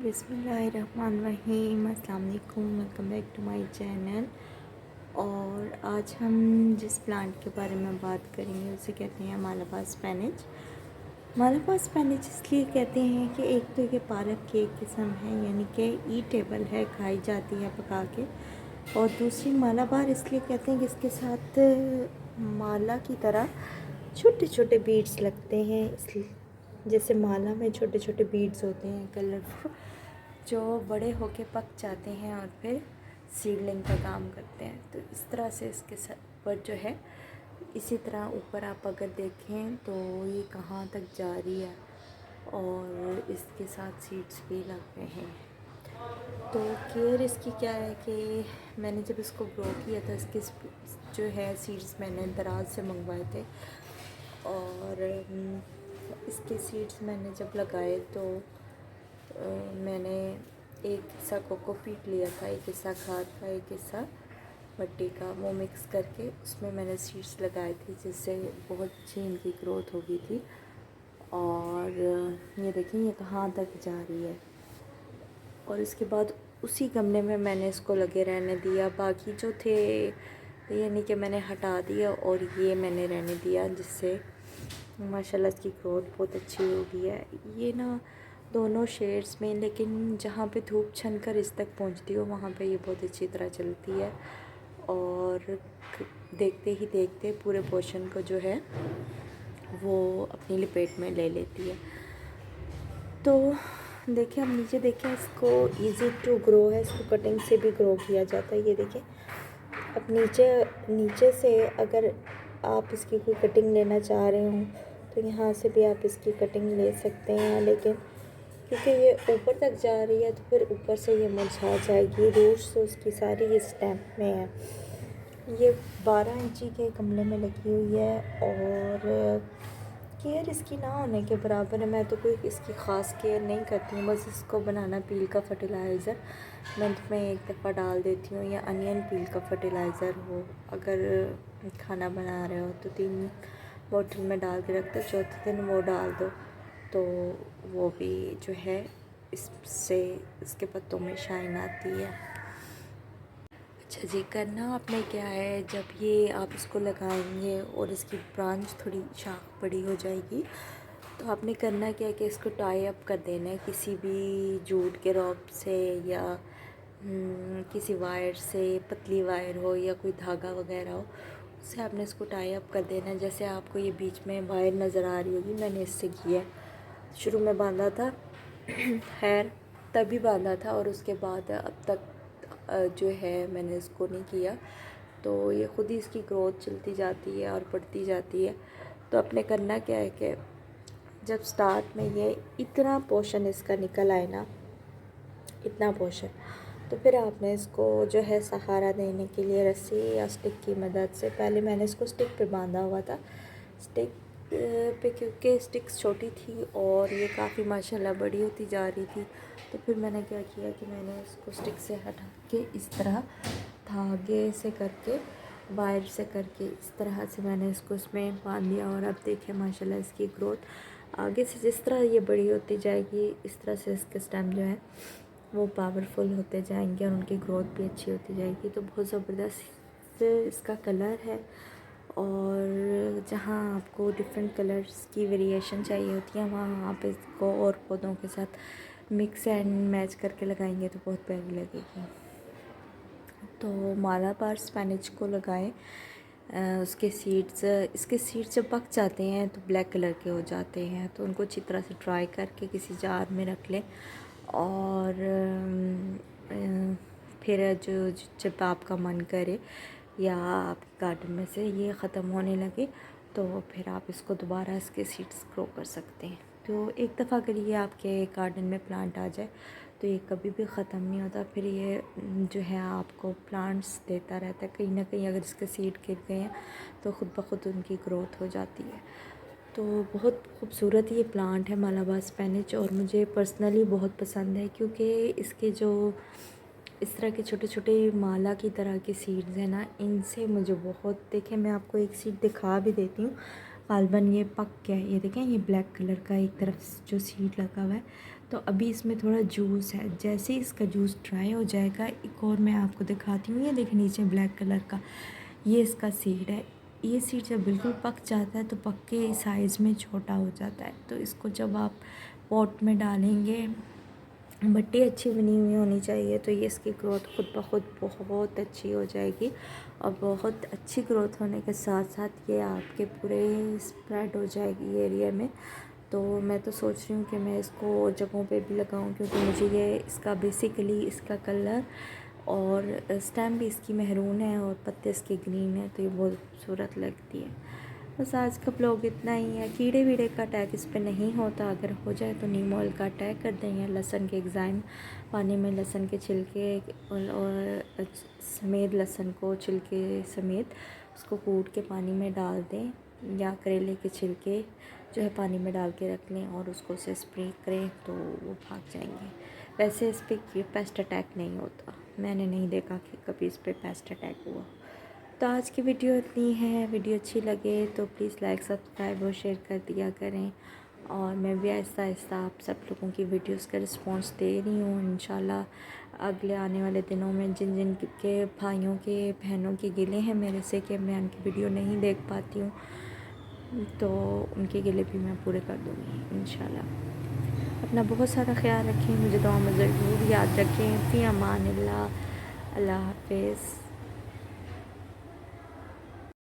बिस्मिल्लाहिर्रहमानिर्रहीम। अस्सलाम वालेकुम, welcome back to my channel. और आज हम जिस प्लांट के बारे में बात करेंगे उसे कहते हैं मालाबार स्पेनिच। मालाबार स्पेनिच इसलिए कहते हैं कि एक तो ये पालक की एक किस्म है, यानी कि ईटेबल है, खाई जाती है पका के। और दूसरी मालाबार इसलिए कहते हैं कि इसके साथ माला की तरह छोटे छोटे बीड्स लगते हैं, इसलिए जैसे माला में छोटे छोटे बीड्स होते हैं कलरफुल, जो बड़े होके पक जाते हैं और फिर सीडलिंग का काम करते हैं। तो इस तरह से इसके पर जो है, इसी तरह ऊपर आप अगर देखें तो ये कहाँ तक जा रही है और इसके साथ सीड्स भी लग रहे हैं। तो केयर इसकी क्या है कि मैंने जब इसको ग्रो किया था, इसके जो है सीड्स मैंने दराज से मंगवाए थे। और इसके सीड्स मैंने जब लगाए तो मैंने एक हिस्सा कोकोपीट लिया था, एक हिस्सा खाद का, एक हिस्सा मिट्टी का, वो मिक्स करके उसमें मैंने सीड्स लगाए थे, जिससे बहुत अच्छी इनकी ग्रोथ हो गई थी। और ये देखें ये कहाँ तक जा रही है। और इसके बाद उसी गमले में मैंने इसको लगे रहने दिया, बाकी जो थे यानी कि मैंने हटा दिया और ये मैंने रहने दिया, जिससे माशाल्लाह इसकी ग्रोथ बहुत अच्छी हो गई है। ये ना दोनों शेड्स में, लेकिन जहाँ पे धूप छन कर इस तक पहुँचती हो वहाँ पे ये बहुत अच्छी तरह चलती है। और देखते ही देखते पूरे पोर्शन को जो है वो अपनी लपेट में ले लेती है। तो देखिए, हम नीचे देखें, इसको इजी टू ग्रो है, इसको कटिंग से भी ग्रो किया जाता है। ये देखें, अब नीचे से अगर आप इसकी कोई कटिंग लेना चाह रहे हो तो यहाँ से भी आप इसकी कटिंग ले सकते हैं, लेकिन क्योंकि ये ऊपर तक जा रही है तो फिर ऊपर से ये मुरझा जाएगी। रूट्स तो उसकी सारी इस स्टेम में है। ये 12 इंची के गमले में लगी हुई है और केयर इसकी ना होने के बराबर है। मैं तो कोई इसकी ख़ास केयर नहीं करती हूँ, बस इसको बनाना पील का फर्टिलाइज़र मंथ में एक दफ़ा डाल देती हूँ, या अनियन पील का फर्टिलाइज़र हो, अगर खाना बना रहे हो तो 3 बोतल में डाल के रख दो, चौथे दिन वो डाल दो, तो वो भी जो है इससे इसके पत्तों में शाइन आती है। अच्छा जी, करना आपने क्या है, जब ये आप इसको लगाएंगे और इसकी ब्रांच थोड़ी शाख बड़ी हो जाएगी तो आपने करना क्या है कि इसको टाई अप कर देना है किसी भी जूट के रॉप से, या किसी वायर से, पतली वायर हो या कोई धागा वगैरह हो, उससे आपने इसको टाई अप कर देना है। जैसे आपको ये बीच में वायर नज़र आ रही होगी, मैंने इससे किया, शुरू में बांधा था खैर तभी बांधा था, और उसके बाद अब तक जो है मैंने इसको नहीं किया। तो ये ख़ुद ही इसकी ग्रोथ चलती जाती है और बढ़ती जाती है। तो आपने करना क्या है कि जब स्टार्ट में ये इतना पोर्शन इसका निकल आए ना, इतना पोर्शन, तो फिर आपने इसको जो है सहारा देने के लिए रस्सी या स्टिक की मदद से, पहले मैंने इसको स्टिक पे बांधा हुआ था, स्टिक पे, क्योंकि स्टिक्स छोटी थी और ये काफ़ी माशाल्लाह बड़ी होती जा रही थी। तो फिर मैंने क्या किया कि मैंने इसको स्टिक से हटा के इस तरह धागे से करके, वायर से करके, इस तरह से मैंने इसको इसमें बांध दिया। और अब देखिए माशाल्लाह इसकी ग्रोथ आगे से जिस तरह ये बड़ी होती जाएगी, इस तरह से इसके स्टेम जो है वो पावरफुल होते जाएंगे और उनकी ग्रोथ भी अच्छी होती जाएगी। तो बहुत ज़बरदस्त इसका कलर है। और जहाँ आपको डिफरेंट कलर्स की वेरिएशन चाहिए होती है, वहाँ आप इसको और पौधों के साथ मिक्स एंड मैच करके लगाएंगे तो बहुत प्यारी लगेगी। तो मालाबार स्पेनिच को लगाएं। उसके सीड्स, इसके सीड्स जब पक जाते हैं तो ब्लैक कलर के हो जाते हैं, तो उनको अच्छी तरह से ड्राई करके किसी जार में रख लें। और फिर जब आपका मन करे या आप गार्डन में से ये ख़त्म होने लगे तो फिर आप इसको दोबारा इसके सीड्स ग्रो कर सकते हैं। तो एक दफ़ा अगर ये आपके गार्डन में प्लांट आ जाए तो ये कभी भी ख़त्म नहीं होता, फिर ये जो है आपको प्लांट्स देता रहता है। कहीं ना कहीं अगर इसके सीड गिर गए हैं तो ख़ुद ब खुद उनकी ग्रोथ हो जाती है। तो बहुत खूबसूरत ये प्लांट है मालाबार स्पेनिच, और मुझे पर्सनली बहुत पसंद है, क्योंकि इसके जो इस तरह के छोटे छोटे माला की तरह के सीड्स हैं ना, इनसे मुझे बहुत, देखें मैं आपको एक सीड दिखा भी देती हूँ, गालबन ये पक गया है। ये देखें, ये ब्लैक कलर का एक तरफ जो सीड लगा हुआ है, तो अभी इसमें थोड़ा जूस है। जैसे ही इसका जूस ड्राई हो जाएगा, एक और मैं आपको दिखाती हूँ। ये देखिए नीचे ब्लैक कलर का, ये इसका सीड है। ये सीड जब बिल्कुल पक जाता है तो पक के साइज़ में छोटा हो जाता है। तो इसको जब आप पॉट में डालेंगे, मिट्टी अच्छी बनी हुई होनी चाहिए, तो ये इसकी ग्रोथ खुद ब खुद बहुत अच्छी हो जाएगी। और बहुत अच्छी ग्रोथ होने के साथ साथ ये आपके पूरे स्प्रेड हो जाएगी एरिया में। तो मैं तो सोच रही हूँ कि मैं इसको जगहों पे भी लगाऊँ, क्योंकि मुझे ये इसका बेसिकली इसका कलर और स्टेम भी इसकी महरून है और पत्ते इसके ग्रीन है, तो ये बहुत खूबसूरत लगती है। बस आज का ब्लॉग इतना ही है। कीड़े वीड़े का अटैक इस पर नहीं होता, अगर हो जाए तो नीम ऑयल का अटैक कर दें, या लहसुन के एग्जाइम पानी में लहसुन के छिलके और समेत लहसुन को छिलके समेत उसको कूट के पानी में डाल दें, या करेले के छिलके जो है पानी में डाल के रख लें और उसको से स्प्रे करें तो वो भाग जाएंगे। वैसे इस पर पेस्ट अटैक नहीं होता, मैंने नहीं देखा कि कभी इस पर पेस्ट अटैक हुआ। तो आज की वीडियो इतनी है। वीडियो अच्छी लगे तो प्लीज़ लाइक सब्सक्राइब और शेयर कर दिया करें। और मैं भी आहिस्ता आहिस्ता आप सब लोगों की वीडियोस का रिस्पांस दे रही हूँ। इंशाल्लाह अगले आने वाले दिनों में जिन जिन के भाइयों के बहनों के गिले हैं मेरे से कि मैं उनकी वीडियो नहीं देख पाती हूँ, तो उनके गिले भी मैं पूरे कर दूँगी इंशाल्लाह। अपना बहुत सारा ख्याल रखें, मुझे दुआ में ज़रूर याद रखें। फ़ी अमान अल्लाह। अल्लाह हाफ़िज़।